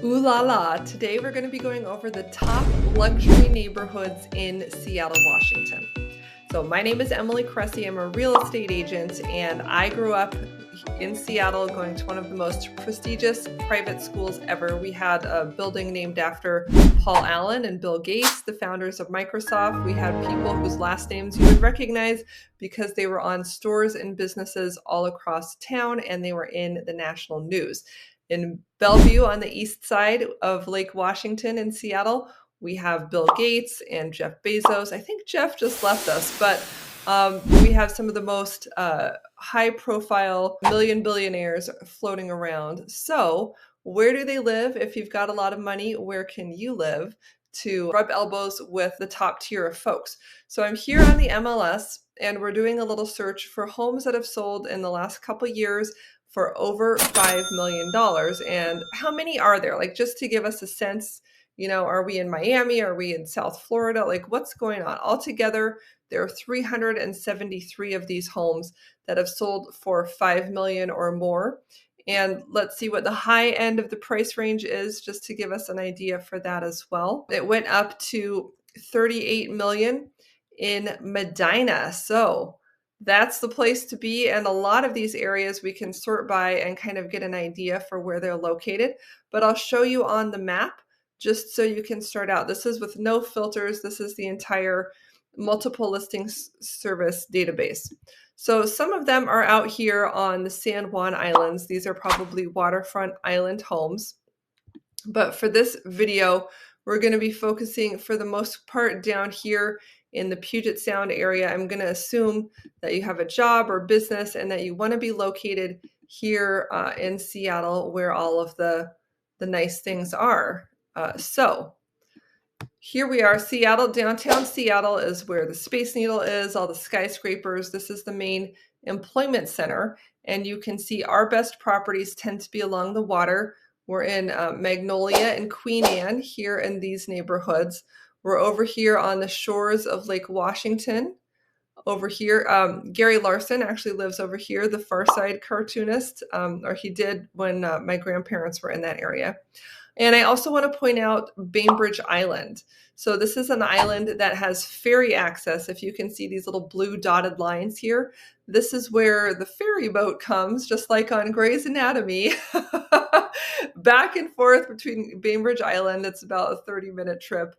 Ooh la la! Today we're going to be going over the top luxury neighborhoods in Seattle, Washington. So my name is Emily Cressey. I'm a real estate agent and I grew up in Seattle going to one of the most prestigious private schools ever. We had a building named after Paul Allen and Bill Gates, the founders of Microsoft. We had people whose last names you would recognize because they were on stores and businesses all across town and they were in the national news. In Bellevue on the east side of Lake Washington in Seattle, we have Bill Gates and Jeff Bezos. I think Jeff just left us, but we have some of the most high-profile million billionaires floating around. So where do they live? If you've got a lot of money, where can you live to rub elbows with the top tier of folks? So I'm here on the MLS, and we're doing a little search for homes that have sold in the last couple years for over $5 million. And how many are there? Like, just to give us a sense, are we in Miami? Are we in South Florida? Like, what's going on? Altogether, there are 373 of these homes that have sold for $5 million or more. And let's see what the high end of the price range is, just to give us an idea for that as well. It went up to $38 million in Medina. So that's the place to be. And a lot of these areas we can sort by and kind of get an idea for where they're located. But I'll show you on the map just so you can start out. This is with no filters. This is the entire multiple listings service database. So some of them are out here on the San Juan Islands. These are probably waterfront island homes. But for this video, we're going to be focusing for the most part down here in the Puget Sound area. I'm going to assume that you have a job or business and that you want to be located here in Seattle, where all of the nice things are. So here we are, Seattle. Downtown Seattle is where the Space Needle is, all the skyscrapers. This is the main employment center. And you can see our best properties tend to be along the water. We're in Magnolia and Queen Anne here in these neighborhoods. We're over here on the shores of Lake Washington. Over here, Gary Larson actually lives over here, the Far Side cartoonist, or he did when my grandparents were in that area. And I also want to point out Bainbridge Island. So this is an island that has ferry access. If you can see these little blue dotted lines here, this is where the ferry boat comes, just like on Grey's Anatomy, back and forth between Bainbridge Island. It's about a 30-minute trip.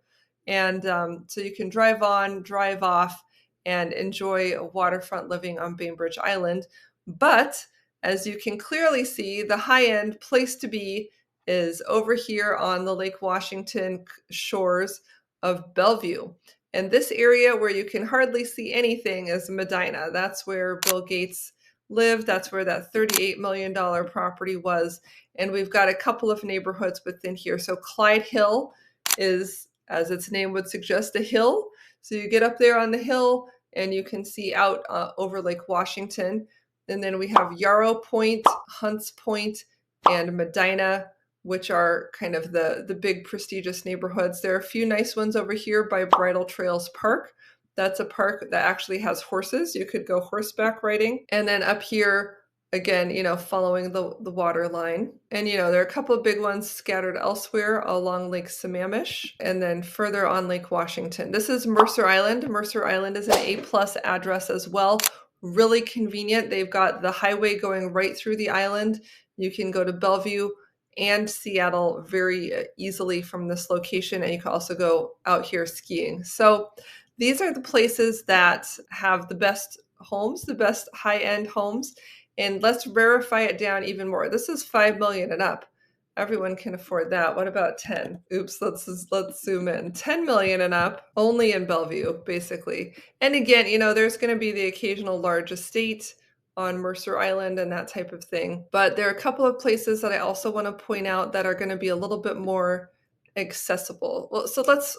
And so you can drive on, drive off, and enjoy waterfront living on Bainbridge Island. But as you can clearly see, the high-end place to be is over here on the Lake Washington shores of Bellevue. And this area where you can hardly see anything is Medina. That's where Bill Gates lived. That's where that $38 million property was. And we've got a couple of neighborhoods within here. So Clyde Hill is, as its name would suggest, a hill. So you get up there on the hill and you can see out over Lake Washington. And then we have Yarrow Point, Hunts Point, and Medina, which are kind of the big prestigious neighborhoods. There are a few nice ones over here by Bridle Trails Park. That's a park that actually has horses. You could go horseback riding. And then up here, again, following the water line. And, there are a couple of big ones scattered elsewhere along Lake Sammamish and then further on Lake Washington. This is Mercer Island. Mercer Island is an A+ address as well. Really convenient. They've got the highway going right through the island. You can go to Bellevue and Seattle very easily from this location. And you can also go out here skiing. So these are the places that have the best homes, the best high-end homes. And let's verify it down even more. This is $5 million and up. Everyone can afford that. What about 10? Oops, let's zoom in. 10 million and up, only in Bellevue, basically. And again, there's going to be the occasional large estate on Mercer Island and that type of thing. But there are a couple of places that I also want to point out that are going to be a little bit more accessible. Well, so let's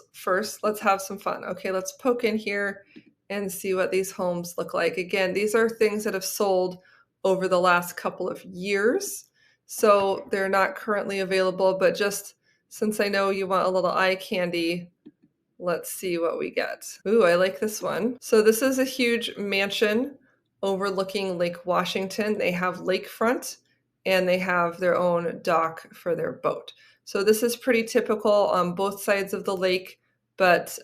have some fun. Okay, let's poke in here and see what these homes look like. Again, these are things that have sold over the last couple of years. So they're not currently available, but just since I know you want a little eye candy, let's see what we get. Ooh, I like this one. So this is a huge mansion overlooking Lake Washington. They have lakefront and they have their own dock for their boat. So this is pretty typical on both sides of the lake, but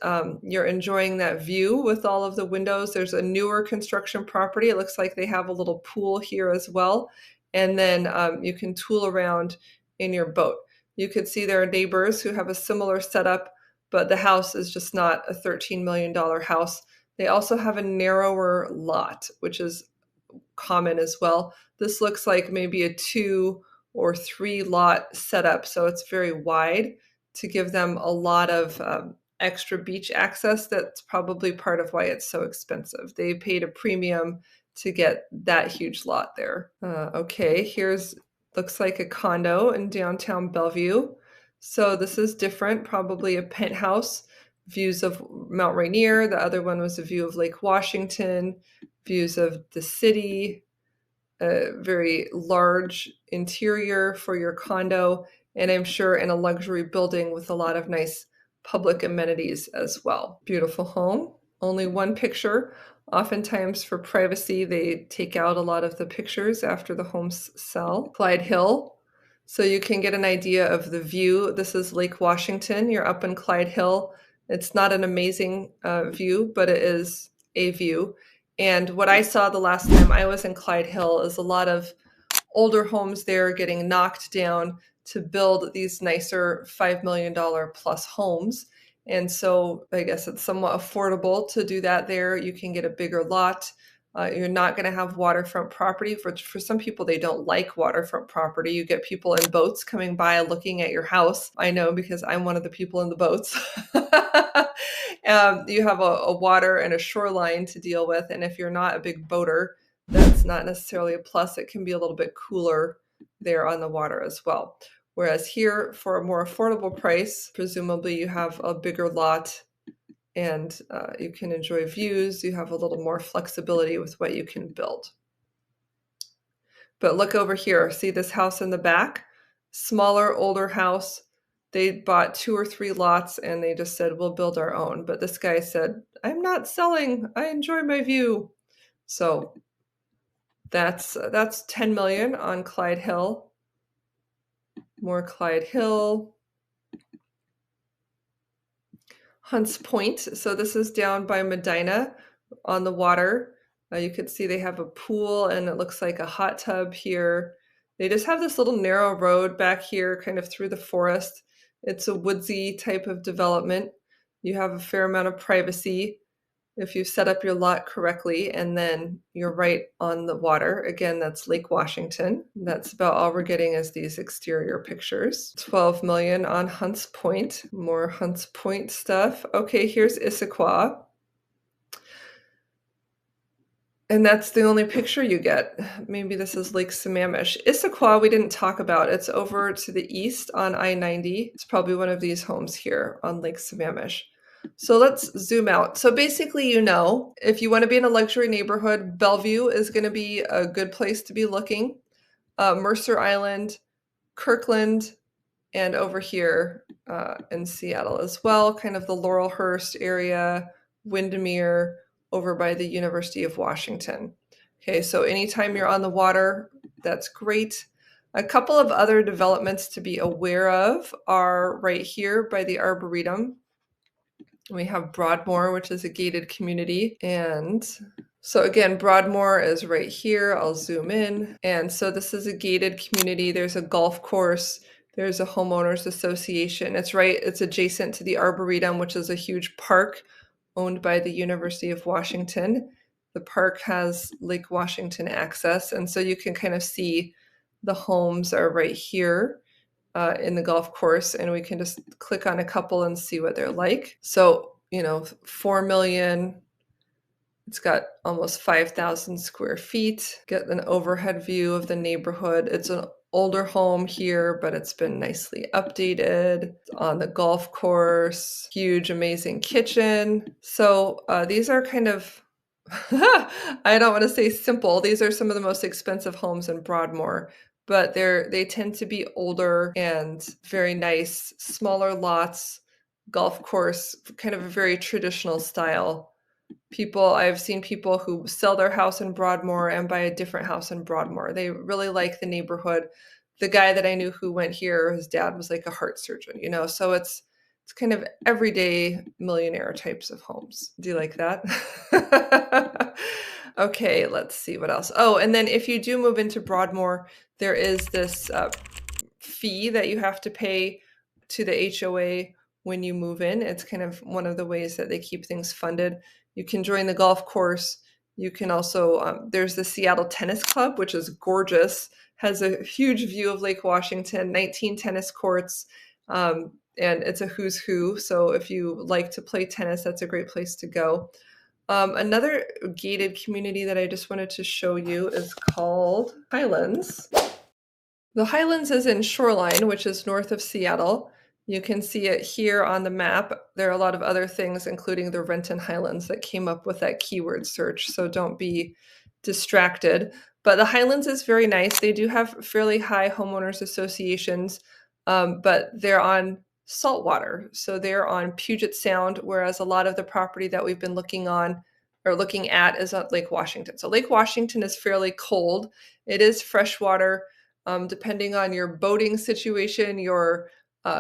you're enjoying that view with all of the windows. There's a newer construction property. It looks like they have a little pool here as well. And then you can tool around in your boat. You could see there are neighbors who have a similar setup, but the house is just not a $13 million house. They also have a narrower lot, which is common as well. This looks like maybe a 2 or 3 lot setup, so it's very wide to give them a lot of extra beach access. That's probably part of why it's so expensive. They paid a premium to get that huge lot there. Okay, here's looks like a condo in downtown Bellevue. So this is different, probably a penthouse. Views of Mount Rainier. The other one was a view of Lake Washington, views of the city, a very large interior for your condo, and I'm sure in a luxury building with a lot of nice public amenities as well. Beautiful home. Only one picture. Oftentimes for privacy, they take out a lot of the pictures after the homes sell. Clyde Hill. So you can get an idea of the view. This is Lake Washington. You're up in Clyde Hill. It's not an amazing view, but it is a view. And what I saw the last time I was in Clyde Hill is a lot of older homes there getting knocked down to build these nicer $5 million plus homes. And so I guess it's somewhat affordable to do that there. You can get a bigger lot. You're not going to have waterfront property. For some people, they don't like waterfront property. You get people in boats coming by looking at your house. I know because I'm one of the people in the boats. You have a water and a shoreline to deal with. And if you're not a big boater, that's not necessarily a plus. It can be a little bit cooler there on the water as well. Whereas here, for a more affordable price, presumably you have a bigger lot and you can enjoy views. You have a little more flexibility with what you can build. But look over here. See this house in the back? Smaller, older house. They bought 2 or 3 lots and they just said, we'll build our own. But this guy said, I'm not selling. I enjoy my view. So that's 10 million on Clyde Hill. More Clyde Hill. Hunts Point. So this is down by Medina on the water. You can see they have a pool and it looks like a hot tub here. They just have this little narrow road back here kind of through the forest. It's a woodsy type of development. You have a fair amount of privacy if you set up your lot correctly, and then you're right on the water. Again, that's Lake Washington. That's about all we're getting is these exterior pictures. 12 million on Hunts Point. More Hunts Point stuff. Okay, here's Issaquah. And that's the only picture you get. Maybe this is Lake Sammamish. Issaquah we didn't talk about. It's over to the east on I-90. It's probably one of these homes here on Lake Sammamish. So let's zoom out. So basically, if you want to be in a luxury neighborhood, Bellevue is going to be a good place to be looking. Mercer Island, Kirkland, and over here in Seattle as well, kind of the Laurel Hurst area, Windermere, over by the University of Washington. Okay, so anytime you're on the water, that's great. A couple of other developments to be aware of are right here by the Arboretum. We have Broadmoor, which is a gated community. And so again, Broadmoor is right here. I'll zoom in. And so this is a gated community. There's a golf course. There's a homeowners association. It's adjacent to the Arboretum, which is a huge park owned by the University of Washington. The park has Lake Washington access. And so you can kind of see the homes are right here. In the golf course, and we can just click on a couple and see what they're like. So, 4 million, it's got almost 5,000 square feet. Get an overhead view of the neighborhood. It's an older home here, but it's been nicely updated. On the golf course, huge, amazing kitchen. So these are kind of, I don't want to say simple. These are some of the most expensive homes in Broadmoor. But they tend to be older and very nice, smaller lots, golf course, kind of a very traditional style. I've seen people who sell their house in Broadmoor and buy a different house in Broadmoor. They really like the neighborhood. the guy that I knew who went here, his dad was like a heart surgeon, you know, so it's kind of everyday millionaire types of homes. Do you like that? Okay, let's see what else. Oh, and then if you do move into Broadmoor, there is this fee that you have to pay to the HOA when you move in. It's kind of one of the ways that they keep things funded. You can join the golf course. You can also, there's the Seattle Tennis Club, which is gorgeous, has a huge view of Lake Washington, 19 tennis courts, and it's a who's who. So if you like to play tennis, that's a great place to go. Another gated community that I just wanted to show you is called Highlands. The Highlands is in Shoreline, which is north of Seattle. You can see it here on the map. There are a lot of other things, including the Renton Highlands, that came up with that keyword search, so don't be distracted. But the Highlands is very nice. They do have fairly high homeowners associations, but they're on saltwater. So they're on Puget Sound, whereas a lot of the property that we've been looking at is at Lake Washington. So Lake Washington is fairly cold. It is freshwater. Depending on your boating situation, your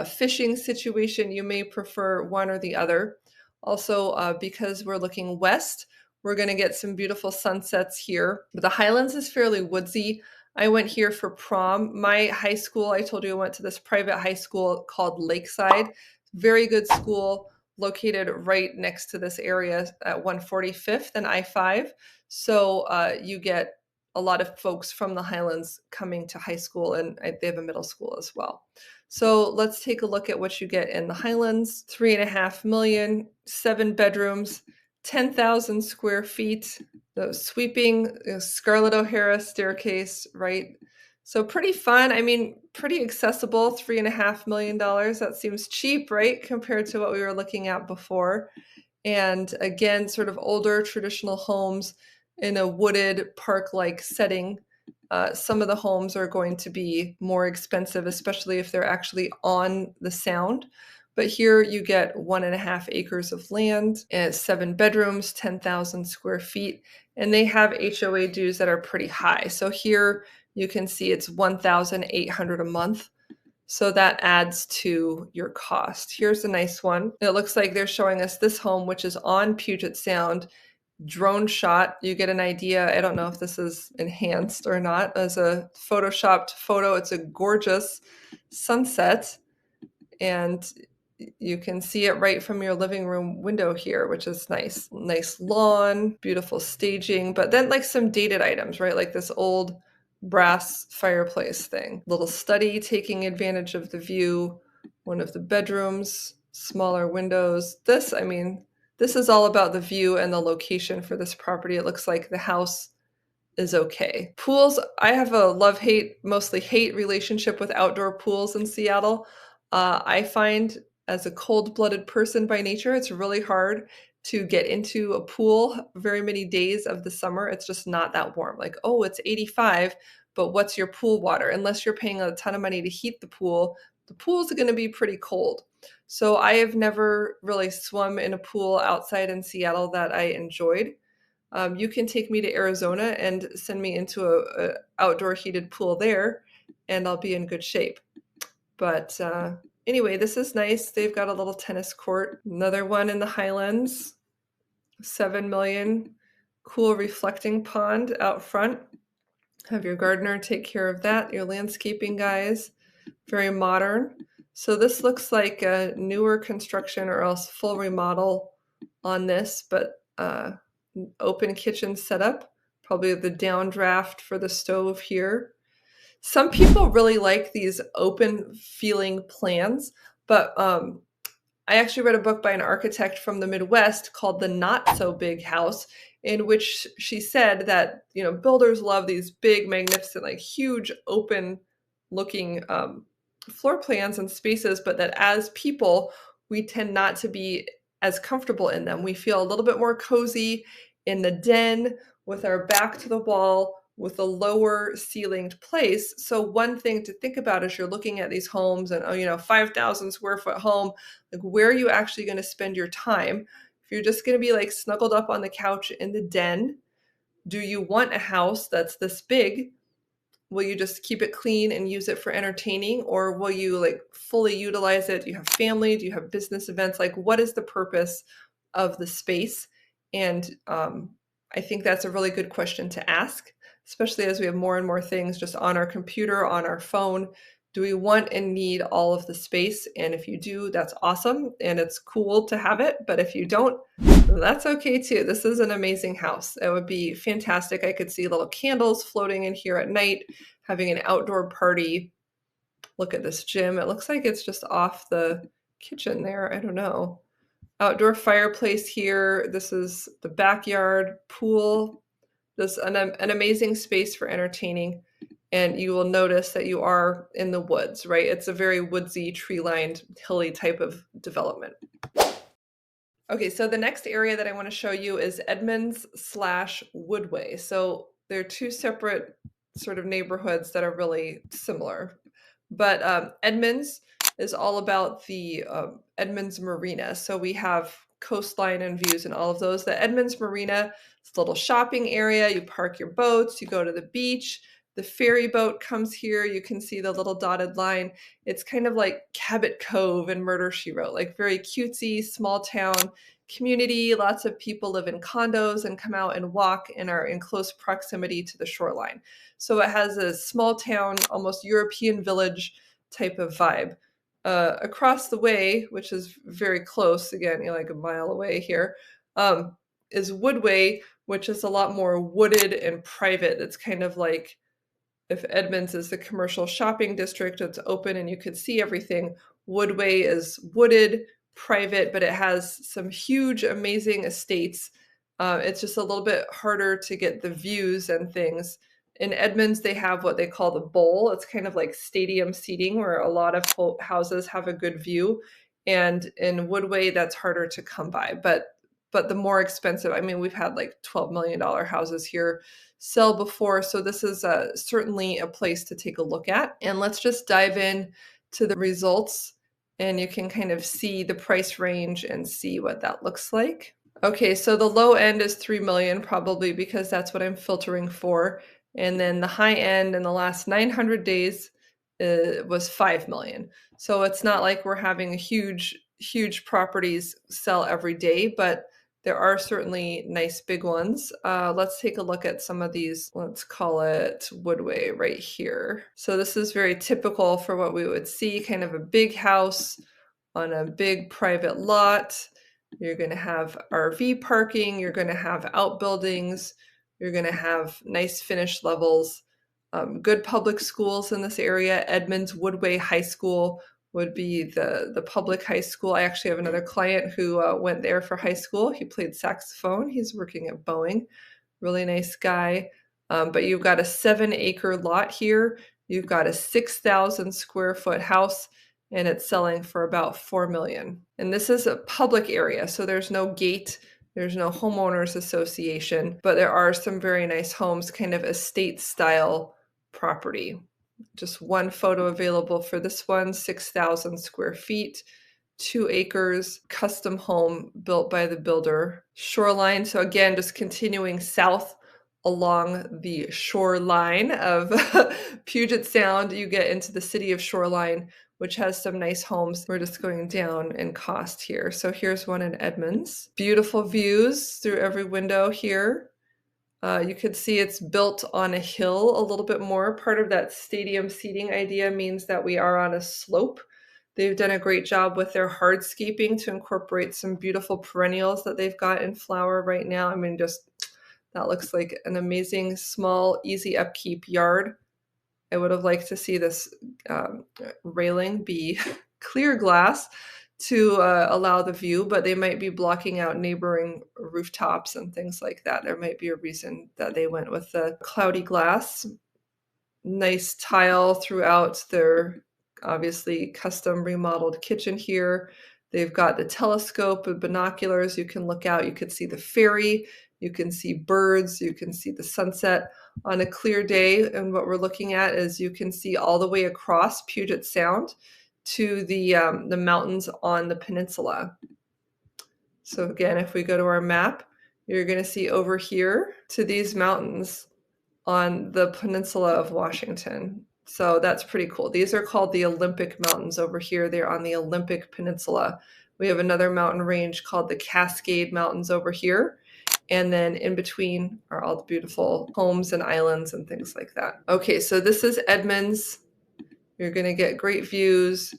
fishing situation, you may prefer one or the other. Also, because we're looking west, we're going to get some beautiful sunsets here. But the Highlands is fairly woodsy. I went here for prom. My high school, I told you I went to this private high school called Lakeside. Very good school, located right next to this area at 145th and I-5. So you get a lot of folks from the Highlands coming to high school, and they have a middle school as well. So let's take a look at what you get in the Highlands. 3.5 million, 7 bedrooms, 10,000 square feet, the sweeping Scarlett O'Hara staircase, right? So pretty fun. I mean, pretty accessible, $3.5 million. That seems cheap, right? Compared to what we were looking at before. And again, sort of older traditional homes in a wooded park-like setting. Some of the homes are going to be more expensive, especially if they're actually on the sound. But here you get 1.5 acres of land, and 7 bedrooms, 10,000 square feet, and they have HOA dues that are pretty high. So here you can see it's $1,800 a month. So that adds to your cost. Here's a nice one. It looks like they're showing us this home, which is on Puget Sound. Drone shot. You get an idea. I don't know if this is enhanced or not as a photoshopped photo. It's a gorgeous sunset, and you can see it right from your living room window here, which is nice. Nice lawn, beautiful staging, but then like some dated items, right? Like this old brass fireplace thing. Little study taking advantage of the view. One of the bedrooms, smaller windows. This is all about the view and the location for this property. It looks like the house is okay. Pools, I have a love-hate, mostly hate relationship with outdoor pools in Seattle. I find as a cold-blooded person by nature, it's really hard to get into a pool very many days of the summer. It's just not that warm. Like, oh, it's 85, but what's your pool water? Unless you're paying a ton of money to heat the pool's going to be pretty cold. So I have never really swum in a pool outside in Seattle that I enjoyed. You can take me to Arizona and send me into a outdoor heated pool there, and I'll be in good shape. But anyway, this is nice. They've got a little tennis court. Another one in the Highlands. 7 million. Cool reflecting pond out front. Have your gardener take care of that. Your landscaping guys. Very modern. So this looks like a newer construction or else full remodel on this, but open kitchen setup. Probably the downdraft for the stove here. Some people really like these open feeling plans, but I actually read a book by an architect from the Midwest called The Not So Big House, in which she said that, you know, builders love these big, magnificent, like huge open looking floor plans and spaces, but that as people, we tend not to be as comfortable in them. We feel a little bit more cozy in the den with our back to the wall, with a lower ceilinged place. So one thing to think about as you're looking at these homes and, 5,000 square foot home, like where are you actually going to spend your time? If you're just going to be like snuggled up on the couch in the den, do you want a house that's this big will you just keep it clean and use it for entertaining, or will you like fully utilize it? Do you have family? Do you have business events? Like, what is the purpose of the space? And I think that's a really good question to ask, especially as we have more and more things just on our computer, on our phone. Do we want and need all of the space? And if you do, that's awesome. And it's cool to have it. But if you don't, that's okay too. This is an amazing house. It would be fantastic. I could see little candles floating in here at night, having an outdoor party. Look at this gym. It looks like it's just off the kitchen there. I don't know. Outdoor fireplace here. This is the backyard pool. This an amazing space for entertaining. And you will notice that you are in the woods, right? It's a very woodsy, tree-lined, hilly type of development. Okay, so the next area that I want to show you is Edmonds / Woodway. So they're two separate sort of neighborhoods that are really similar. But Edmonds is all about the Edmonds Marina. So we have coastline and views and all of those. The Edmonds Marina is a little shopping area. You park your boats, you go to the beach. The ferry boat comes here. You can see the little dotted line. It's kind of like Cabot Cove and Murder, She Wrote, like very cutesy, small town community. Lots of people live in condos and come out and walk and are in close proximity to the shoreline. So it has a small town, almost European village type of vibe. Across the way, which is very close, again, you're like a mile away here, is Woodway, which is a lot more wooded and private. It's kind of like if Edmonds is the commercial shopping district, it's open and you could see everything. Woodway is wooded, private, but it has some huge, amazing estates. It's just a little bit harder to get the views and things. In Edmonds, they have what they call the bowl. It's kind of like stadium seating where a lot of houses have a good view. And in Woodway, that's harder to come by. But the more expensive, I mean, we've had like $12 million houses here sell before. So this is certainly a place to take a look at. And let's just dive in to the results and you can kind of see the price range and see what that looks like. Okay, so the low end is 3 million probably because that's what I'm filtering for. And then the high end in the last 900 days was 5 million. So it's not like we're having a huge properties sell every day, but there are certainly nice big ones. Let's take a look at some of these. Let's call it Woodway right here. So this is very typical for what we would see, kind of a big house on a big private lot. You're going to have RV parking. You're going to have outbuildings. You're going to have nice finish levels. Good public schools in this area. Edmonds Woodway High School would be the public high school. I actually have another client who went there for high school. He played saxophone. He's working at Boeing. Really nice guy. But you've got a 7-acre lot here. You've got a 6,000 square foot house, and it's selling for about 4 million. And this is a public area, so there's no gate. There's no homeowners association, but there are some very nice homes, kind of estate style property. Just one photo available for this one, 6,000 square feet, 2 acres, custom home built by the builder. Shoreline, so again, just continuing south along the shoreline of Puget Sound, you get into the city of Shoreline, which has some nice homes. We're just going down in cost here. So here's one in Edmonds. Beautiful views through every window here. You could see it's built on a hill a little bit more. Part of that stadium seating idea means that we are on a slope. They've done a great job with their hardscaping to incorporate some beautiful perennials that they've got in flower right now. I mean, just that looks like an amazing, small, easy upkeep yard. I would have liked to see this railing be clear glass to allow the view, but they might be blocking out neighboring rooftops and things like that. There might be a reason that they went with the cloudy glass. Nice tile throughout their obviously custom remodeled kitchen here. They've got the telescope with binoculars. You can look out, you can see the ferry, you can see birds, you can see the sunset on a clear day. And what we're looking at is you can see all the way across Puget Sound to the mountains on the peninsula. So again, if we go to our map, you're going to see over here to these mountains. on the peninsula of Washington. So that's pretty cool. These are called the Olympic Mountains over here. They're on the Olympic Peninsula. We have another mountain range called the Cascade Mountains over here. And then in between are all the beautiful homes and islands and things like that. Okay, so this is Edmonds. You're going to get great views.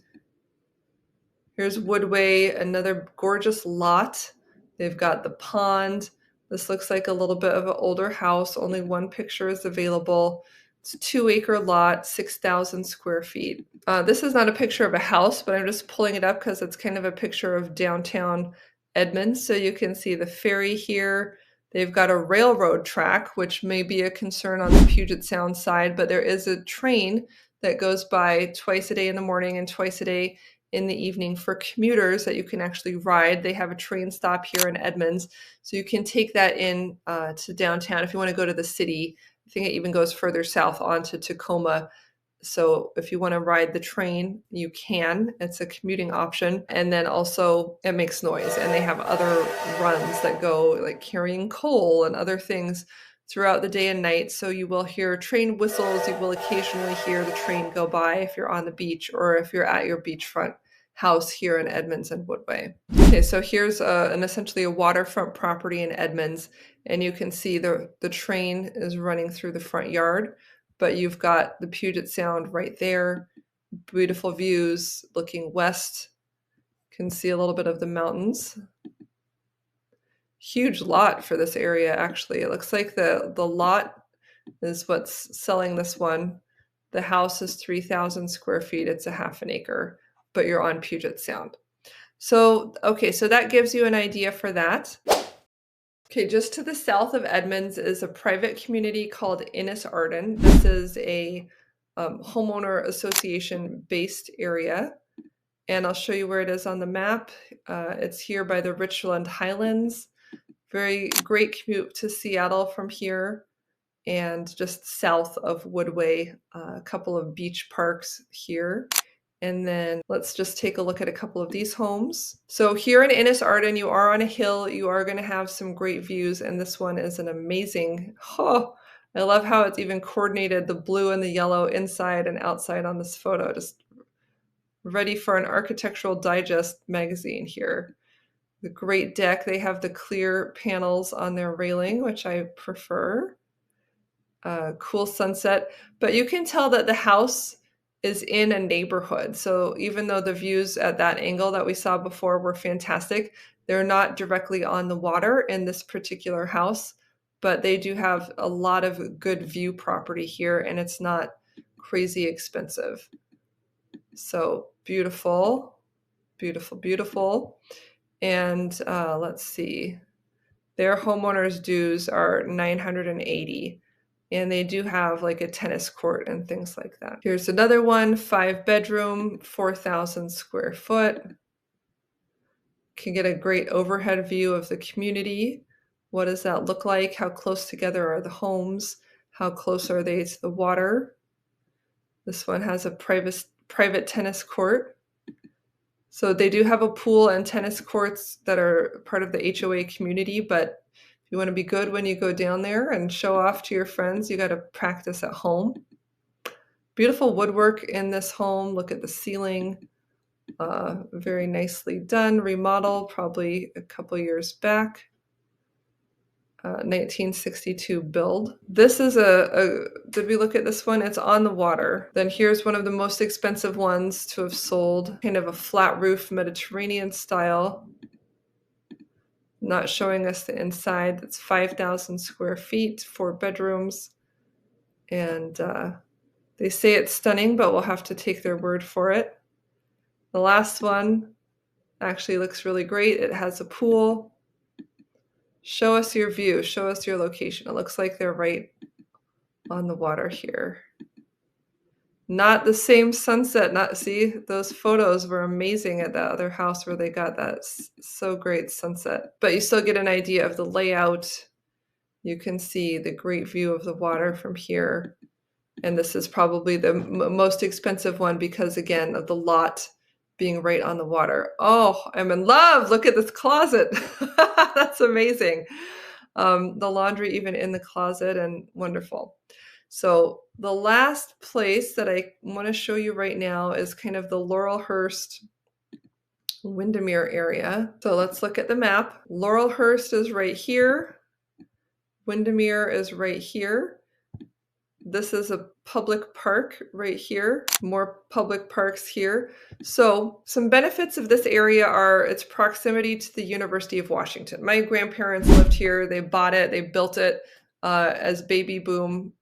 Here's Woodway, another gorgeous lot. They've got the pond. This looks like a little bit of an older house. Only one picture is available. It's a 2-acre lot, 6,000 square feet. This is not a picture of a house, but I'm just pulling it up because it's kind of a picture of downtown Edmonds. So you can see the ferry here. They've got a railroad track, which may be a concern on the Puget Sound side, but there is a train that goes by twice a day in the morning and twice a day in the evening for commuters that you can actually ride. They have a train stop here in Edmonds, so you can take that in to downtown if you want to go to the city. I think it even goes further south onto Tacoma. So if you want to ride the train, you can. It's a commuting option. And then also it makes noise, and they have other runs that go like carrying coal and other things throughout the day and night. So you will hear train whistles. You will occasionally hear the train go by if you're on the beach or if you're at your beachfront house here in Edmonds and Woodway. Okay, so here's essentially a waterfront property in Edmonds, and you can see the train is running through the front yard, but you've got the Puget Sound right there. Beautiful views looking west. You can see a little bit of the mountains. Huge lot for this area, actually. It looks like the lot is what's selling this one. The house is 3,000 square feet. It's a half an acre, but you're on Puget Sound. So, okay, so that gives you an idea for that. Okay, just to the south of Edmonds is a private community called Innis Arden. This is a homeowner association based area, and I'll show you where it is on the map. It's here by the Richland Highlands. Very great commute to Seattle from here, and just south of Woodway, a couple of beach parks here. And then let's just take a look at a couple of these homes. So here in Innis Arden, you are on a hill. You are going to have some great views, and this one is an amazing, I love how it's even coordinated the blue and the yellow inside and outside on this photo. Just ready for an Architectural Digest magazine here. The great deck. They have the clear panels on their railing, which I prefer. Cool sunset, but you can tell that the house is in a neighborhood. So even though the views at that angle that we saw before were fantastic, they're not directly on the water in this particular house, but they do have a lot of good view property here, and it's not crazy expensive. So beautiful, beautiful, beautiful. And let's see, their homeowners dues are $980. And they do have like a tennis court and things like that. Here's another one, 5-bedroom, 4,000 square foot. Can get a great overhead view of the community. What does that look like? How close together are the homes? How close are they to the water? This one has a private tennis court. So they do have a pool and tennis courts that are part of the HOA community, but you want to be good when you go down there and show off to your friends. You got to practice at home. Beautiful woodwork in this home. Look at the ceiling. Very nicely done. Remodel, probably a couple years back. 1962 build. This is did we look at this one? It's on the water. Then here's one of the most expensive ones to have sold. Kind of a flat roof Mediterranean style. Not showing us the inside. It's 5,000 square feet, 4 bedrooms. And they say it's stunning, but we'll have to take their word for it. The last one actually looks really great. It has a pool. Show us your view. Show us your location. It looks like they're right on the water here. Not the same sunset. See, those photos were amazing at that other house where they got that so great sunset. But you still get an idea of the layout. You can see the great view of the water from here. And this is probably the most expensive one because, again, of the lot being right on the water. Oh, I'm in love. Look at this closet. That's amazing. The laundry even in the closet, and wonderful. So the last place that I want to show you right now is kind of the Laurel Hurst Windermere area. So let's look at the map. Laurel Hurst is right here. Windermere is right here. This is a public park right here, more public parks here. So some benefits of this area are its proximity to the University of Washington. My grandparents lived here. They bought it. They built it as baby boom.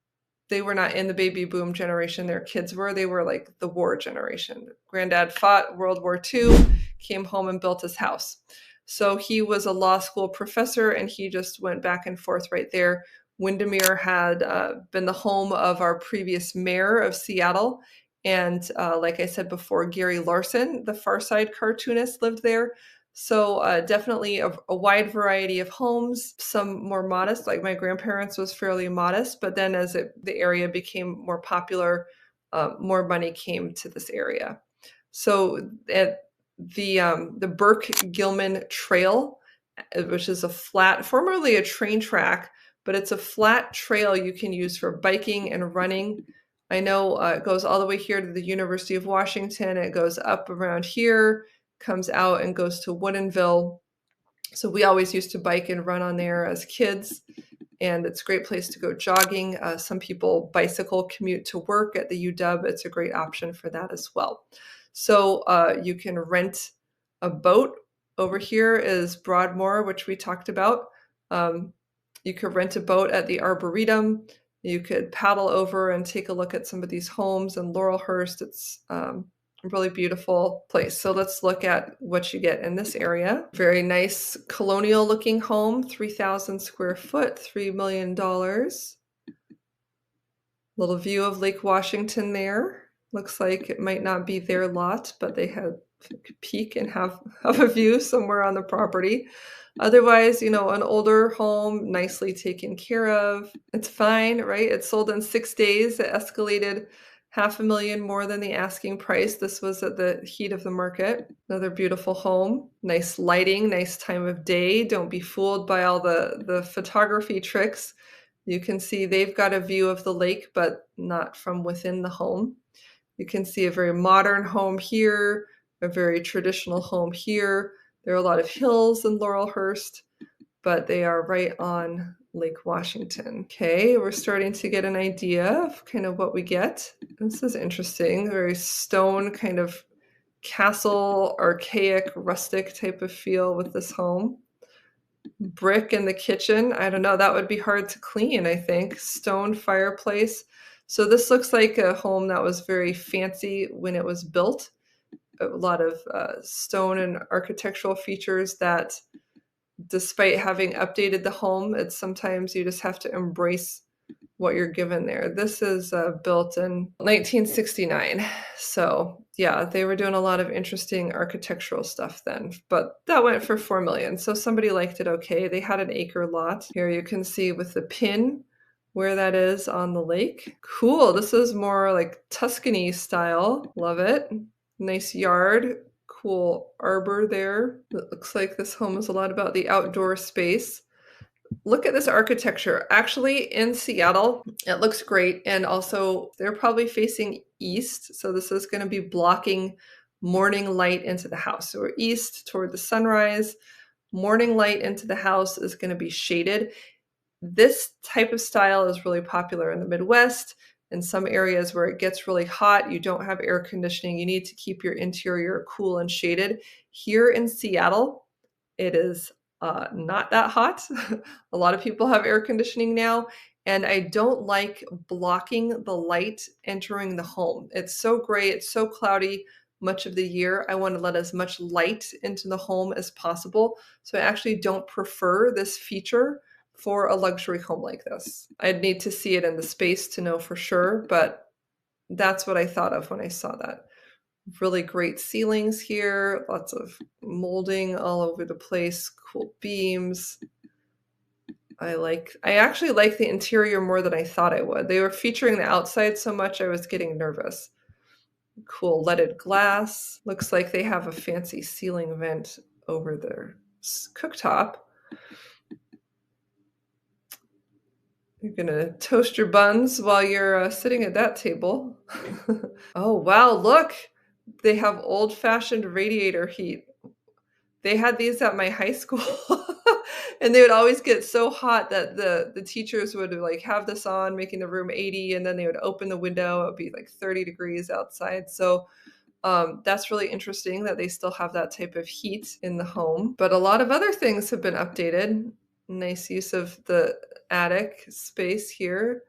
They were not in the baby boom generation. Their kids were. They were like the war generation. Granddad fought World War II, came home and built his house. So he was a law school professor, and he just went back and forth right there. Windermere had been the home of our previous mayor of Seattle. And like I said before, Gary Larson, the Far Side cartoonist, lived there. So definitely a wide variety of homes, some more modest, like my grandparents was fairly modest, but then as the area became more popular, more money came to this area. So at the Burke-Gilman Trail, which is a flat, formerly a train track, but it's a flat trail you can use for biking and running. I know it goes all the way here to the University of Washington. It goes up around here, comes out and goes to Woodinville. So we always used to bike and run on there as kids, and it's a great place to go jogging. Some people bicycle commute to work at the UW. It's a great option for that as well. So you can rent a boat. Over here is Broadmoor, which we talked about. You could rent a boat at the Arboretum. You could paddle over and take a look at some of these homes in Laurelhurst. It's a really beautiful place. So let's look at what you get in this area. Very nice colonial looking home, 3,000 square foot, $3 million. Little view of Lake Washington there. Looks like it might not be their lot, but they had peek and have a view somewhere on the property. Otherwise, an older home, nicely taken care of. It's fine, right? It sold in 6 days. It escalated $500,000 more than the asking price. This was at the heat of the market. Another beautiful home. Nice lighting, nice time of day. Don't be fooled by all the photography tricks. You can see they've got a view of the lake, but not from within the home. You can see a very modern home here, a very traditional home here. There are a lot of hills in Laurelhurst, but they are right on Lake Washington. Okay, we're starting to get an idea of kind of what we get. This is interesting, very stone kind of castle, archaic, rustic type of feel with this home. Brick in the kitchen. I don't know, that would be hard to clean, I think. Stone fireplace. So this looks like a home that was very fancy when it was built. A lot of stone and architectural features that, despite having updated the home, it's sometimes you just have to embrace what you're given there. This is built in 1969. So yeah, they were doing a lot of interesting architectural stuff then, but that went for $4 million. So somebody liked it okay. They had an acre lot. Here you can see with the pin where that is on the lake. Cool. This is more like Tuscany style. Love it. Nice yard. Cool arbor there. It looks like this home is a lot about the outdoor space. Look at this architecture. Actually, in Seattle, it looks great. And also, they're probably facing east. So this is going to be blocking morning light into the house. So we're east toward the sunrise. Morning light into the house is going to be shaded. This type of style is really popular in the Midwest. In some areas where it gets really hot, you don't have air conditioning. You need to keep your interior cool and shaded. Here in Seattle, it is not that hot. A lot of people have air conditioning now, and I don't like blocking the light entering the home. It's so gray, it's so cloudy much of the year. I want to let as much light into the home as possible. So I actually don't prefer this feature for a luxury home like this. I'd need to see it in the space to know for sure, but that's what I thought of when I saw that. Really great ceilings here, lots of molding all over the place, cool beams. I actually like the interior more than I thought I would. They were featuring the outside so much I was getting nervous. Cool leaded glass. Looks like they have a fancy ceiling vent over their cooktop. You're gonna toast your buns while you're sitting at that table. Oh, wow, look, they have old-fashioned radiator heat. They had these at my high school, and they would always get so hot that the teachers would, like, have this on, making the room 80, and then they would open the window, it would be, like, 30 degrees outside, so, that's really interesting that they still have that type of heat in the home, but a lot of other things have been updated. Nice use of the attic space here.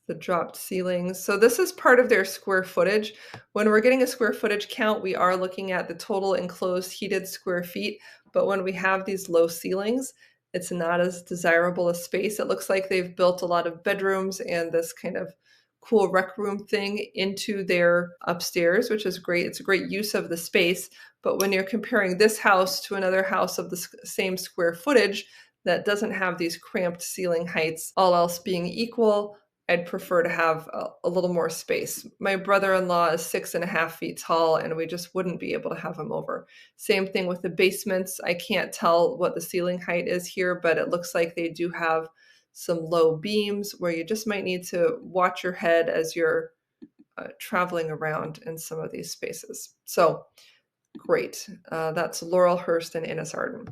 The dropped ceilings. So this is part of their square footage. When we're getting a square footage count, we are looking at the total enclosed heated square feet. But when we have these low ceilings, it's not as desirable a space. It looks like they've built a lot of bedrooms and this kind of cool rec room thing into their upstairs, which is great. It's a great use of the space. But when you're comparing this house to another house of the same square footage that doesn't have these cramped ceiling heights, all else being equal, I'd prefer to have a little more space. My brother-in-law is 6.5 feet tall, and we just wouldn't be able to have him over. Same thing with the basements. I can't tell what the ceiling height is here, but it looks like they do have some low beams where you just might need to watch your head as you're traveling around in some of these spaces. So great. That's Laurel, Hurst, and Innis Arden.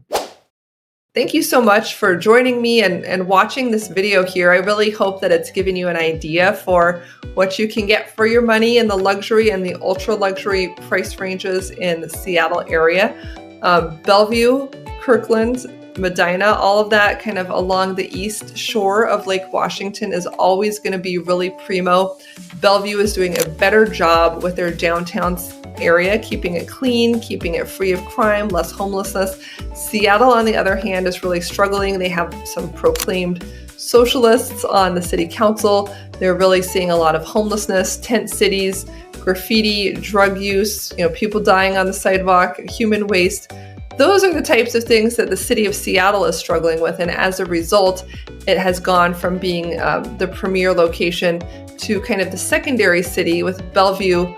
Thank you so much for joining me and watching this video here. I really hope that it's given you an idea for what you can get for your money in the luxury and the ultra luxury price ranges in the Seattle area. Bellevue, Kirkland, Medina, all of that kind of along the east shore of Lake Washington is always going to be really primo. Bellevue is doing a better job with their downtown area, keeping it clean, keeping it free of crime, less homelessness. Seattle, on the other hand, is really struggling. They have some proclaimed socialists on the city council. They're really seeing a lot of homelessness, tent cities, graffiti, drug use, people dying on the sidewalk, human waste. Those are the types of things that the city of Seattle is struggling with, and as a result, it has gone from being the premier location to kind of the secondary city, with Bellevue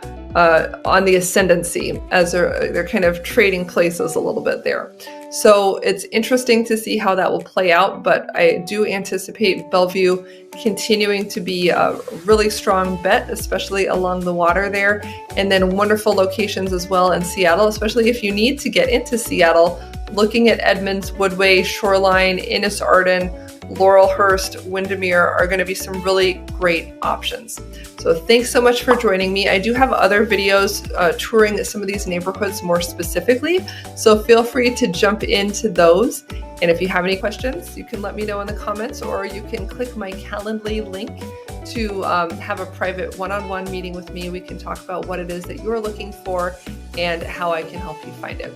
on the ascendancy, as they're kind of trading places a little bit there. So it's interesting to see how that will play out, but I do anticipate Bellevue continuing to be a really strong bet, especially along the water there, and then wonderful locations as well in Seattle, especially if you need to get into Seattle. Looking at Edmonds, Woodway, Shoreline, Innis Arden, Laurel, Hurst, Windermere are going to be some really great options. So thanks so much for joining me. I do have other videos touring some of these neighborhoods more specifically, so feel free to jump into those. And if you have any questions, you can let me know in the comments, or you can click my Calendly link to have a private one-on-one meeting with me. We can talk about what it is that you're looking for and how I can help you find it.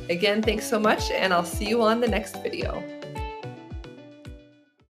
Again, thanks so much, and I'll see you on the next video.